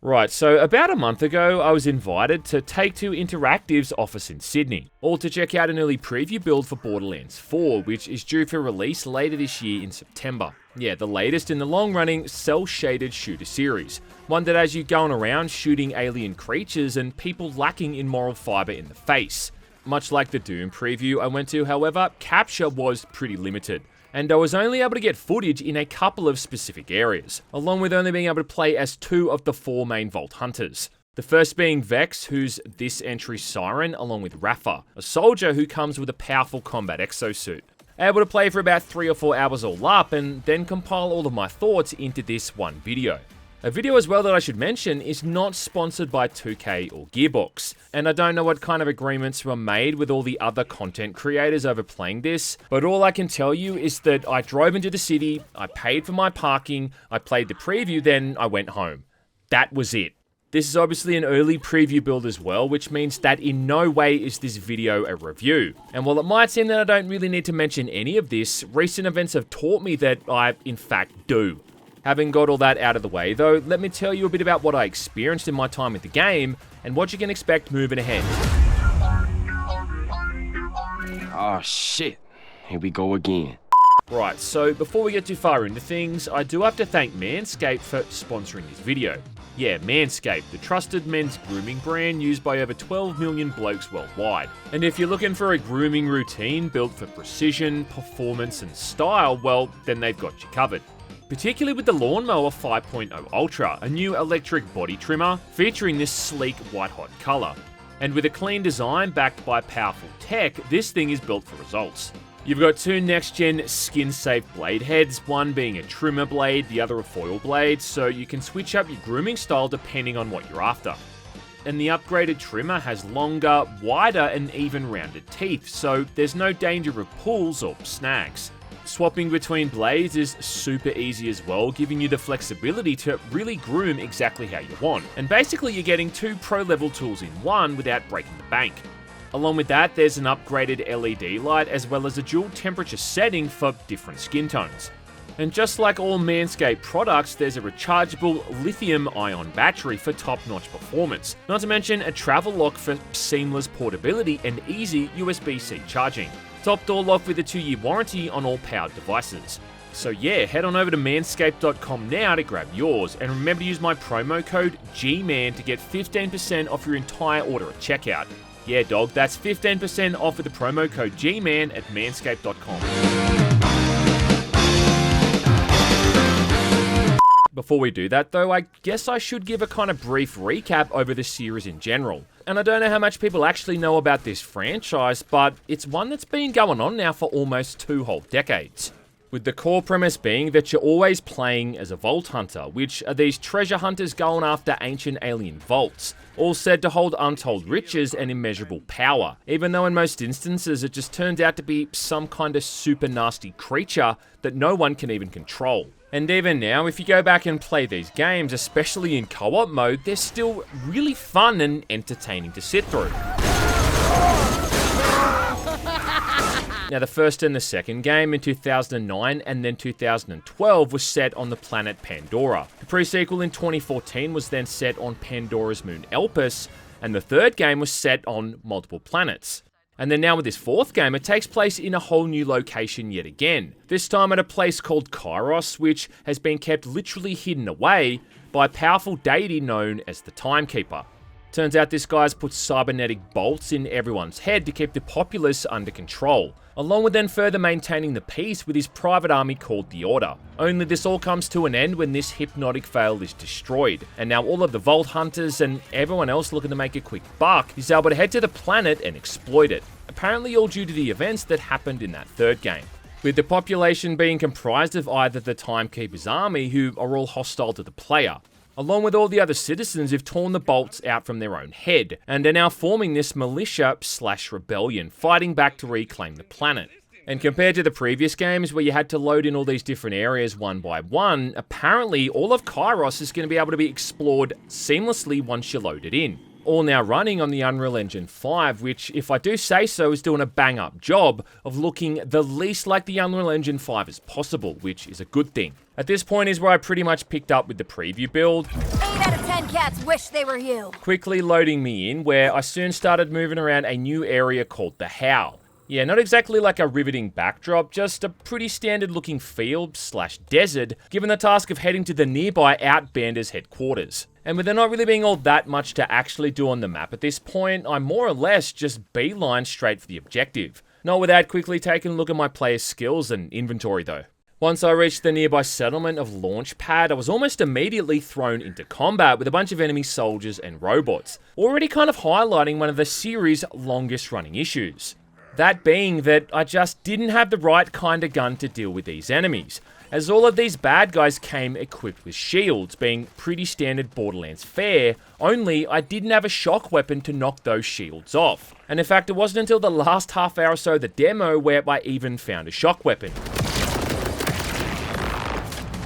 Right, so about a month ago, I was invited to Take-Two Interactive's office in Sydney, all to check out an early preview build for Borderlands 4, which is due for release later this year in September. Yeah, the latest in the long-running cel-shaded shooter series, one that has you going around shooting alien creatures and people lacking in moral fiber in the face. Much like the Doom preview I went to, however, capture was pretty limited, and I was only able to get footage in a couple of specific areas, along with only being able to play as 2 of the 4 main Vault Hunters. The first being Vex, who's this entry's Siren, along with Rafa, a soldier who comes with a powerful combat exosuit. Able to play for about 3 or 4 hours all up, and then compile all of my thoughts into this one video. A video as well that I should mention is not sponsored by 2K or Gearbox, and I don't know what kind of agreements were made with all the other content creators over playing this, but all I can tell you is that I drove into the city, I paid for my parking, I played the preview, then I went home. That was it. This is obviously an early preview build as well, which means that in no way is this video a review. And while it might seem that I don't really need to mention any of this, recent events have taught me that I, in fact, do. Having got all that out of the way though, let me tell you a bit about what I experienced in my time with the game, and what you can expect moving ahead. Oh shit, here we go again. Right, so before we get too far into things, I do have to thank Manscaped for sponsoring this video. Yeah, Manscaped, the trusted men's grooming brand used by over 12 million blokes worldwide. And if you're looking for a grooming routine built for precision, performance and style, well, then they've got you covered. Particularly with the Lawnmower 5.0 Ultra, a new electric body trimmer featuring this sleek white-hot colour. And with a clean design backed by powerful tech, this thing is built for results. You've got 2 next-gen skin-safe blade heads, one being a trimmer blade, the other a foil blade, so you can switch up your grooming style depending on what you're after. And the upgraded trimmer has longer, wider and even rounded teeth, so there's no danger of pulls or snags. Swapping between blades is super easy as well, giving you the flexibility to really groom exactly how you want. And basically you're getting 2 pro-level tools in one without breaking the bank. Along with that, there's an upgraded LED light as well as a dual temperature setting for different skin tones. And just like all Manscaped products, there's a rechargeable lithium-ion battery for top-notch performance, not to mention a travel lock for seamless portability and easy USB-C charging. Topped all off with a 2-year warranty on all powered devices. So yeah, head on over to manscaped.com now to grab yours, and remember to use my promo code GMAN to get 15% off your entire order at checkout. Yeah dog, that's 15% off with the promo code GMAN at manscaped.com. Before we do that though, I guess I should give a kind of brief recap over the series in general. And I don't know how much people actually know about this franchise, but it's one that's been going on now for almost 2 whole decades. With the core premise being that you're always playing as a Vault Hunter, which are these treasure hunters going after ancient alien vaults, all said to hold untold riches and immeasurable power, even though in most instances it just turns out to be some kind of super nasty creature that no one can even control. And even now, if you go back and play these games, especially in co-op mode, they're still really fun and entertaining to sit through. Now, the first and the second game in 2009 and then 2012 was set on the planet Pandora. The pre-sequel in 2014 was then set on Pandora's moon Elpis, and the third game was set on multiple planets. And then now with this fourth game, it takes place in a whole new location yet again. This time at a place called Kairos, which has been kept literally hidden away by a powerful deity known as the Timekeeper. Turns out this guy's put cybernetic bolts in everyone's head to keep the populace under control, along with then further maintaining the peace with his private army called the Order. Only this all comes to an end when this hypnotic veil is destroyed, and now all of the Vault Hunters and everyone else looking to make a quick buck is able to head to the planet and exploit it, apparently all due to the events that happened in that third game. With the population being comprised of either the Timekeeper's army, who are all hostile to the player, along with all the other citizens who've torn the bolts out from their own head, and are now forming this militia/rebellion, fighting back to reclaim the planet. And compared to the previous games where you had to load in all these different areas one by one, apparently all of Kairos is going to be able to be explored seamlessly once you load it in. All now running on the Unreal Engine 5, which, if I do say so, is doing a bang-up job of looking the least like the Unreal Engine 5 as possible, which is a good thing. At this point is where I pretty much picked up with the preview build. 8 out of 10. 10 cats wish they were you. Quickly loading me in, where I soon started moving around a new area called the How. Yeah, not exactly like a riveting backdrop, just a pretty standard looking field/desert, given the task of heading to the nearby Outbanders headquarters. And with there not really being all that much to actually do on the map at this point, I more or less just beeline straight for the objective. Not without quickly taking a look at my player's skills and inventory though. Once I reached the nearby settlement of Launchpad, I was almost immediately thrown into combat with a bunch of enemy soldiers and robots, already kind of highlighting one of the series' longest running issues. That being that I just didn't have the right kind of gun to deal with these enemies, as all of these bad guys came equipped with shields, being pretty standard Borderlands fare, only I didn't have a shock weapon to knock those shields off. And in fact, it wasn't until the last half hour or so of the demo where I even found a shock weapon.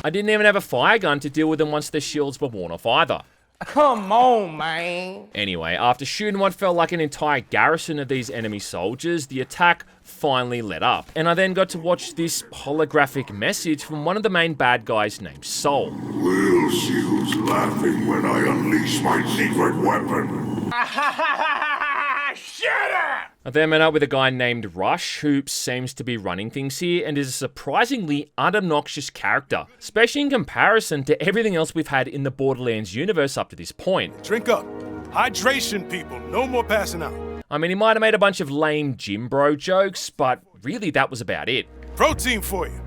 I didn't even have a fire gun to deal with them once the shields were worn off either. Come on, man. Anyway, after shooting what felt like an entire garrison of these enemy soldiers, the attack finally let up, and I then got to watch this holographic message from one of the main bad guys named Soul. Will see who's laughing when I unleash my secret weapon. Shut up! I then met up with a guy named Rush, who seems to be running things here and is a surprisingly unobnoxious character, especially in comparison to everything else we've had in the Borderlands universe up to this point. Drink up. Hydration, people. No more passing out. I mean, he might have made a bunch of lame gym bro jokes, but really that was about it. Protein for you.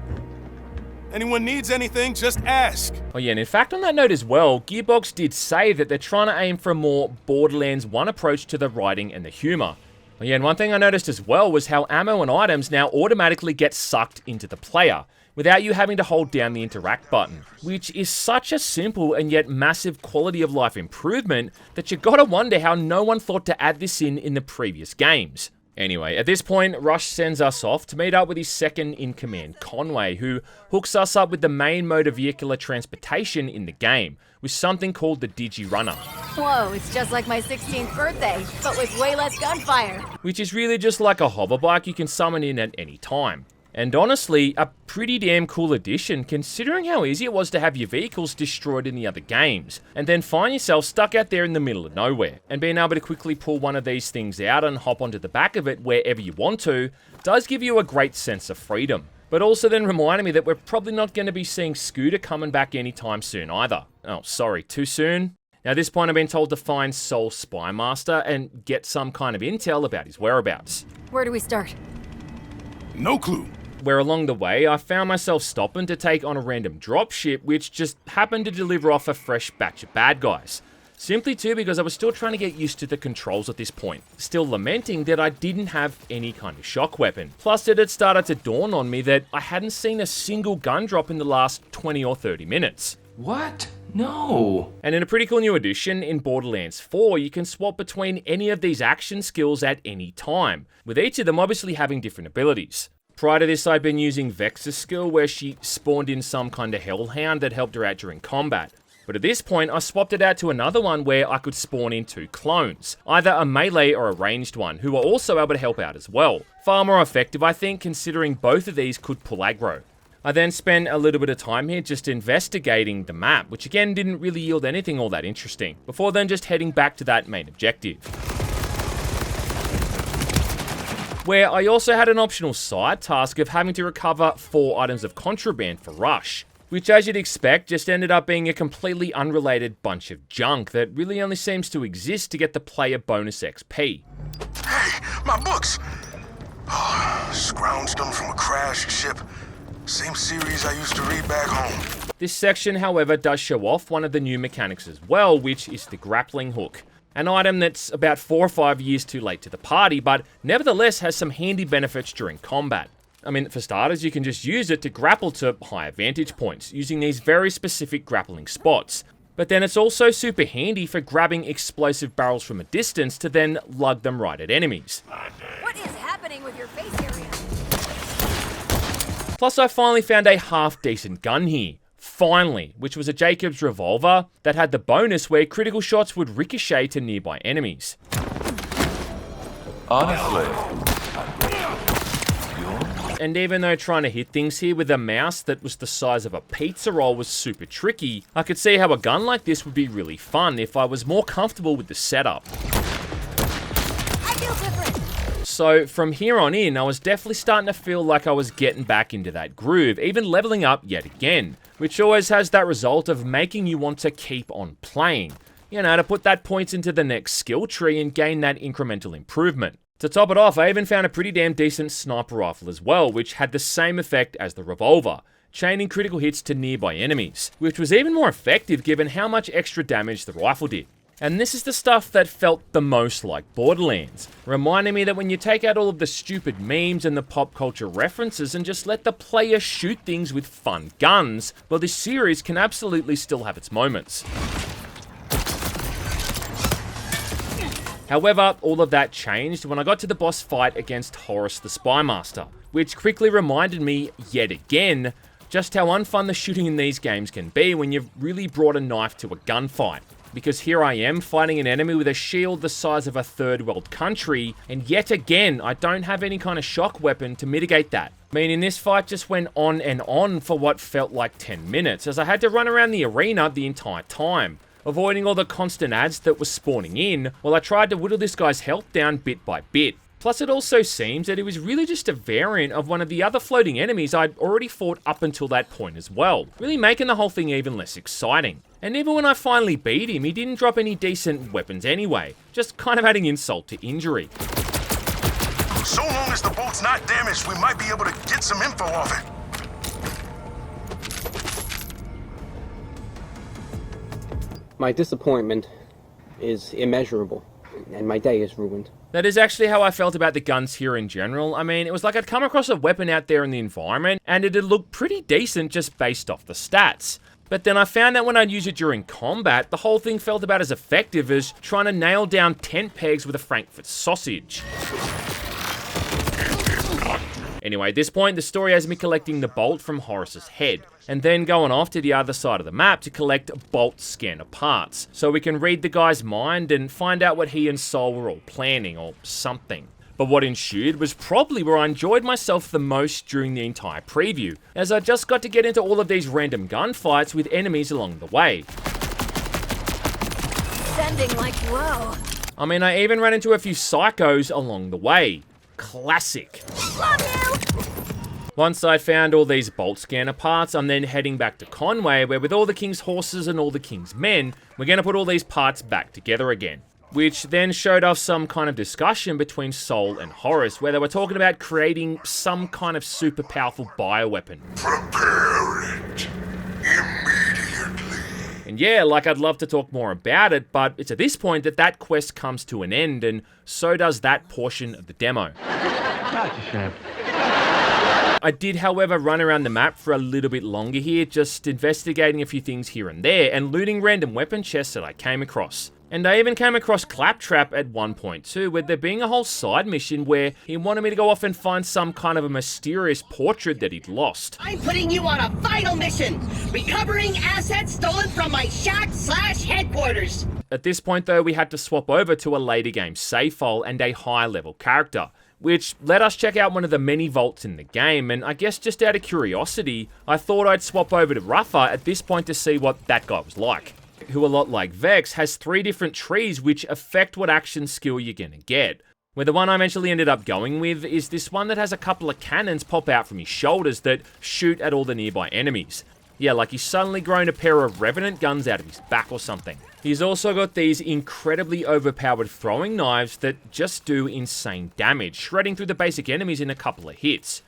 Anyone needs anything, just ask. Oh yeah, and in fact on that note as well, Gearbox did say that they're trying to aim for a more Borderlands 1 approach to the writing and the humor. Oh yeah, and one thing I noticed as well was how ammo and items now automatically get sucked into the player, without you having to hold down the interact button, which is such a simple and yet massive quality of life improvement that you gotta wonder how no one thought to add this in the previous games. Anyway, at this point, Rush sends us off to meet up with his second-in-command, Conway, who hooks us up with the main mode of vehicular transportation in the game, with something called the Digi-Runner. Whoa, it's just like my 16th birthday, but with way less gunfire. Which is really just like a hover bike you can summon in at any time. And honestly, a pretty damn cool addition considering how easy it was to have your vehicles destroyed in the other games, and then find yourself stuck out there in the middle of nowhere. And being able to quickly pull one of these things out and hop onto the back of it wherever you want to, does give you a great sense of freedom. But also then reminded me that we're probably not going to be seeing Scooter coming back anytime soon either. Oh, sorry, too soon? Now at this point I've been told to find Soul Spymaster and get some kind of intel about his whereabouts. Where do we start? No clue. Where along the way, I found myself stopping to take on a random dropship which just happened to deliver off a fresh batch of bad guys. Simply too because I was still trying to get used to the controls at this point, still lamenting that I didn't have any kind of shock weapon. Plus it had started to dawn on me that I hadn't seen a single gun drop in the last 20 or 30 minutes. What? No. And in a pretty cool new addition, in Borderlands 4, you can swap between any of these action skills at any time, with each of them obviously having different abilities. Prior to this, I'd been using Vex's skill where she spawned in some kind of hellhound that helped her out during combat. But at this point, I swapped it out to another one where I could spawn in 2 clones, either a melee or a ranged one, who were also able to help out as well. Far more effective, I think, considering both of these could pull aggro. I then spent a little bit of time here just investigating the map, which again didn't really yield anything all that interesting, before then just heading back to that main objective, where I also had an optional side task of having to recover 4 items of contraband for Rush, which as you'd expect just ended up being a completely unrelated bunch of junk that really only seems to exist to get the player bonus XP. Hey, my books! Oh, scrounged them from a crashed ship. Same series I used to read back home. This section, however, does show off one of the new mechanics as well, which is the grappling hook. An item that's about 4 or 5 years too late to the party, but nevertheless has some handy benefits during combat. I mean, for starters, you can just use it to grapple to higher vantage points, using these very specific grappling spots. But then it's also super handy for grabbing explosive barrels from a distance to then lug them right at enemies. What is happening with your face area? Plus, I finally found a half-decent gun here. Finally, which was a Jacobs revolver that had the bonus where critical shots would ricochet to nearby enemies. Honestly, you're And even though trying to hit things here with a mouse that was the size of a pizza roll was super tricky, I could see how a gun like this would be really fun if I was more comfortable with the setup. I feel different. So from here on in, I was definitely starting to feel like I was getting back into that groove, even leveling up yet again, which always has that result of making you want to keep on playing. You know, to put that points into the next skill tree and gain that incremental improvement. To top it off, I even found a pretty damn decent sniper rifle as well, which had the same effect as the revolver, chaining critical hits to nearby enemies, which was even more effective given how much extra damage the rifle did. And this is the stuff that felt the most like Borderlands, reminding me that when you take out all of the stupid memes and the pop culture references and just let the player shoot things with fun guns, well, this series can absolutely still have its moments. However, all of that changed when I got to the boss fight against Horace the Spy Master, which quickly reminded me, yet again, just how unfun the shooting in these games can be when you've really brought a knife to a gunfight. Because here I am fighting an enemy with a shield the size of a third world country, and yet again, I don't have any kind of shock weapon to mitigate that. Meaning this fight just went on and on for what felt like 10 minutes, as I had to run around the arena the entire time, avoiding all the constant ads that were spawning in, while I tried to whittle this guy's health down bit by bit. Plus, it also seems that it was really just a variant of one of the other floating enemies I'd already fought up until that point as well, really making the whole thing even less exciting. And even when I finally beat him, he didn't drop any decent weapons anyway, just kind of adding insult to injury. So long as the boat's not damaged, we might be able to get some info off it. My disappointment is immeasurable, and my day is ruined. That is actually how I felt about the guns here in general. I mean, it was like I'd come across a weapon out there in the environment, and it'd look pretty decent just based off the stats. But then I found that when I'd use it during combat, the whole thing felt about as effective as trying to nail down tent pegs with a Frankfurt sausage. Anyway, at this point, the story has me collecting the bolt from Horace's head, and then going off to the other side of the map to collect bolt scanner parts, so we can read the guy's mind and find out what he and Sol were all planning, or something. But what ensued was probably where I enjoyed myself the most during the entire preview, as I just got to get into all of these random gunfights with enemies along the way. Sending like whoa. I mean, I even ran into a few psychos along the way. Classic. Love you. Once I found all these bolt scanner parts, I'm then heading back to Conway, where with all the king's horses and all the king's men, we're going to put all these parts back together again. Which then showed off some kind of discussion between Sol and Horace, where they were talking about creating some kind of super powerful bioweapon. Prepare it immediately. And yeah, like I'd love to talk more about it, but it's at this point that that quest comes to an end, and so does that portion of the demo. That's a shame. I did, however, run around the map for a little bit longer here, just investigating a few things here and there, and looting random weapon chests that I came across. And I even came across Claptrap at one point too, with there being a whole side mission where he wanted me to go off and find some kind of a mysterious portrait that he'd lost. I'm putting you on a final mission, recovering assets stolen from my shack/headquarters. At this point though, we had to swap over to a later game save file and a higher level character, which let us check out one of the many vaults in the game, and I guess just out of curiosity, I thought I'd swap over to Ruffa at this point to see what that guy was like, who, a lot like Vex, has 3 different trees which affect what action skill you're gonna get. Where the one I eventually ended up going with is this one that has a couple of cannons pop out from his shoulders that shoot at all the nearby enemies. Yeah, like he's suddenly grown a pair of Revenant guns out of his back or something. He's also got these incredibly overpowered throwing knives that just do insane damage, shredding through the basic enemies in a couple of hits.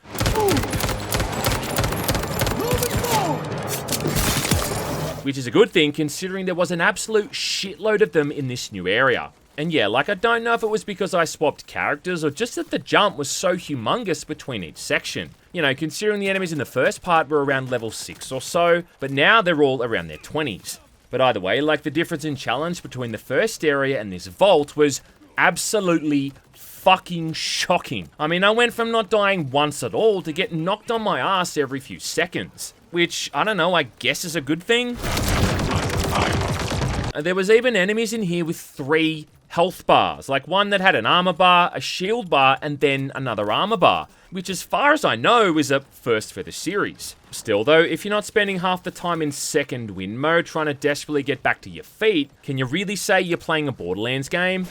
Which is a good thing considering there was an absolute shitload of them in this new area. And yeah, like I don't know if it was because I swapped characters or just that the jump was so humongous between each section. You know, considering the enemies in the first part were around level 6 or so, but now they're all around their 20s. But either way, like the difference in challenge between the first area and this vault was absolutely fucking shocking. I mean, I went from not dying once at all to getting knocked on my ass every few seconds. Which, I don't know, I guess is a good thing. There was even enemies in here with 3 health bars, like one that had an armor bar, a shield bar, and then another armor bar, which as far as I know is a first for the series. Still though, if you're not spending half the time in second wind mode trying to desperately get back to your feet, can you really say you're playing a Borderlands game?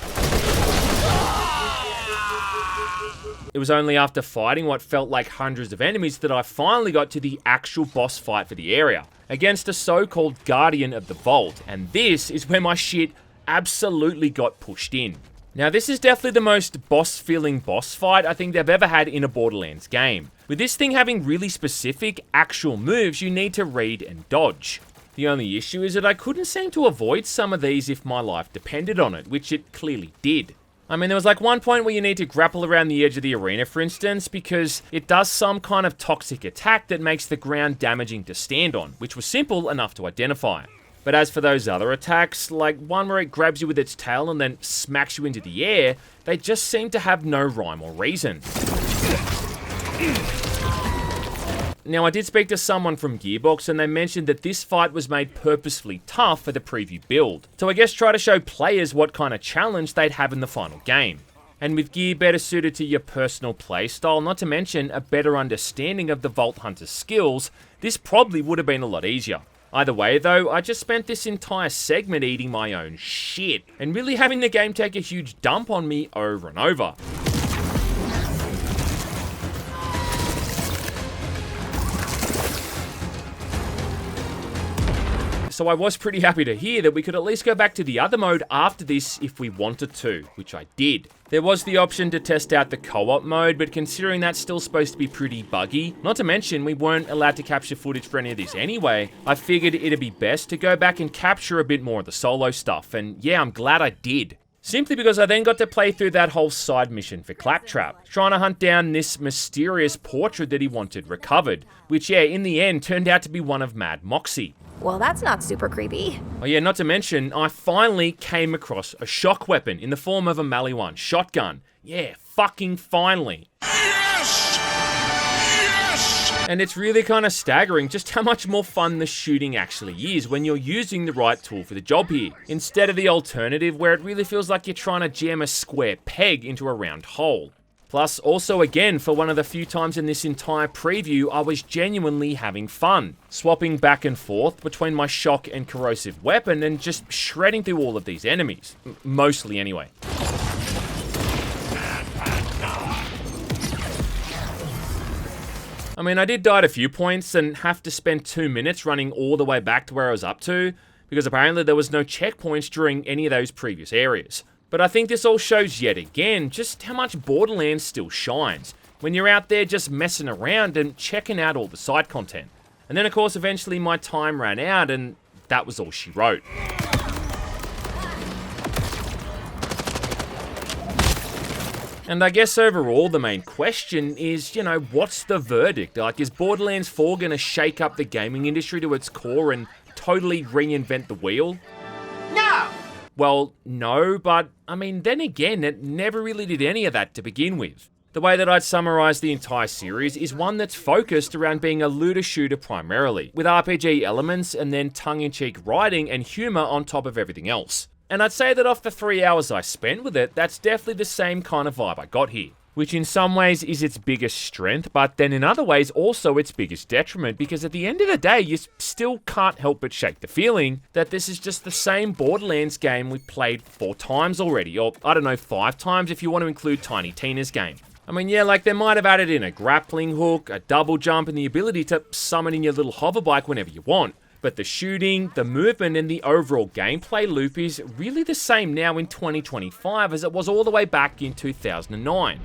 It was only after fighting what felt like hundreds of enemies that I finally got to the actual boss fight for the area, against a so-called Guardian of the Vault, and this is where my shit absolutely got pushed in. Now this is definitely the most boss-feeling boss fight I think they've ever had in a Borderlands game, with this thing having really specific, actual moves you need to read and dodge. The only issue is that I couldn't seem to avoid some of these if my life depended on it, which it clearly did. I mean, there was like one point where you need to grapple around the edge of the arena, for instance, because it does some kind of toxic attack that makes the ground damaging to stand on, which was simple enough to identify. But as for those other attacks, like one where it grabs you with its tail and then smacks you into the air, they just seem to have no rhyme or reason. Now, I did speak to someone from Gearbox and they mentioned that this fight was made purposefully tough for the preview build, to I guess try to show players what kind of challenge they'd have in the final game. And with gear better suited to your personal playstyle, not to mention a better understanding of the Vault Hunter's skills, this probably would have been a lot easier. Either way though, I just spent this entire segment eating my own shit, and really having the game take a huge dump on me over and over. So I was pretty happy to hear that we could at least go back to the other mode after this if we wanted to, which I did. There was the option to test out the co-op mode, but considering that's still supposed to be pretty buggy, not to mention we weren't allowed to capture footage for any of this anyway, I figured it'd be best to go back and capture a bit more of the solo stuff, and yeah, I'm glad I did. Simply because I then got to play through that whole side mission for Claptrap, trying to hunt down this mysterious portrait that he wanted recovered, which yeah, in the end turned out to be one of Mad Moxie. Well, that's not super creepy. Oh yeah, not to mention, I finally came across a shock weapon in the form of a Mali 1 shotgun. Yeah, fucking finally. Yes! Yes! And it's really kind of staggering just how much more fun the shooting actually is when you're using the right tool for the job here, instead of the alternative where it really feels like you're trying to jam a square peg into a round hole. Plus, also again, for one of the few times in this entire preview, I was genuinely having fun, swapping back and forth between my shock and corrosive weapon and just shredding through all of these enemies. Mostly anyway. I mean, I did die at a few points and have to spend 2 minutes running all the way back to where I was up to, because apparently there was no checkpoints during any of those previous areas. But I think this all shows yet again just how much Borderlands still shines, when you're out there just messing around and checking out all the side content. And then of course eventually my time ran out and that was all she wrote. And I guess overall the main question is, you know, what's the verdict? Like, is Borderlands 4 gonna shake up the gaming industry to its core and totally reinvent the wheel? No! Well, no, but I mean, then again, it never really did any of that to begin with. The way that I'd summarize the entire series is one that's focused around being a looter shooter primarily, with RPG elements and then tongue-in-cheek writing and humor on top of everything else. And I'd say that off the 3 hours I spent with it, that's definitely the same kind of vibe I got here. Which in some ways is its biggest strength, but then in other ways also its biggest detriment, because at the end of the day, you still can't help but shake the feeling that this is just the same Borderlands game we've played 4 times already, or I don't know, 5 times if you want to include Tiny Tina's game. I mean, yeah, like they might have added in a grappling hook, a double jump, and the ability to summon in your little hoverbike whenever you want. But the shooting, the movement, and the overall gameplay loop is really the same now in 2025 as it was all the way back in 2009.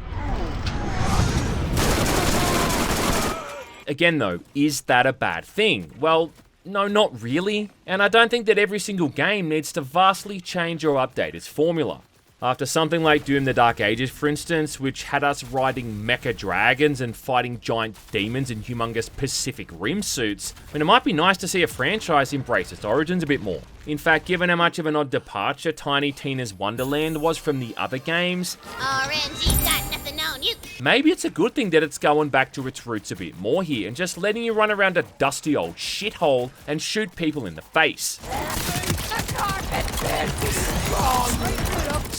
Again though, is that a bad thing? Well, no, not really. And I don't think that every single game needs to vastly change or update its formula. After something like Doom the Dark Ages, for instance, which had us riding mecha dragons and fighting giant demons in humongous Pacific Rim suits, I mean, it might be nice to see a franchise embrace its origins a bit more. In fact, given how much of an odd departure Tiny Tina's Wonderland was from the other games, RNG's got nothing on you. maybe it's a good thing that it's going back to its roots a bit more here and just letting you run around a dusty old shithole and shoot people in the face.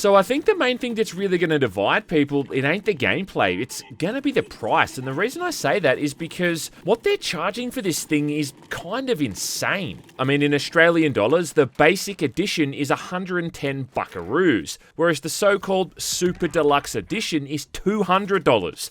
So I think the main thing that's really going to divide people, it ain't the gameplay, it's going to be the price. And the reason I say that is because what they're charging for this thing is kind of insane. I mean, in Australian dollars, the basic edition is 110 buckaroos, whereas the so-called Super Deluxe edition is $200.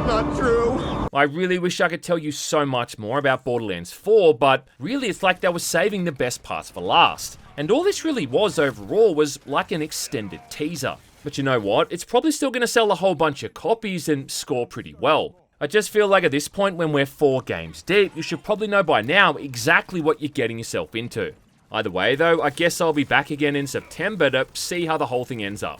Not true. I really wish I could tell you so much more about Borderlands 4, but really it's like they were saving the best parts for last. And all this really was overall was like an extended teaser. But you know what? It's probably still going to sell a whole bunch of copies and score pretty well. I just feel like at this point when we're 4 games deep, you should probably know by now exactly what you're getting yourself into. Either way though, I guess I'll be back again in September to see how the whole thing ends up.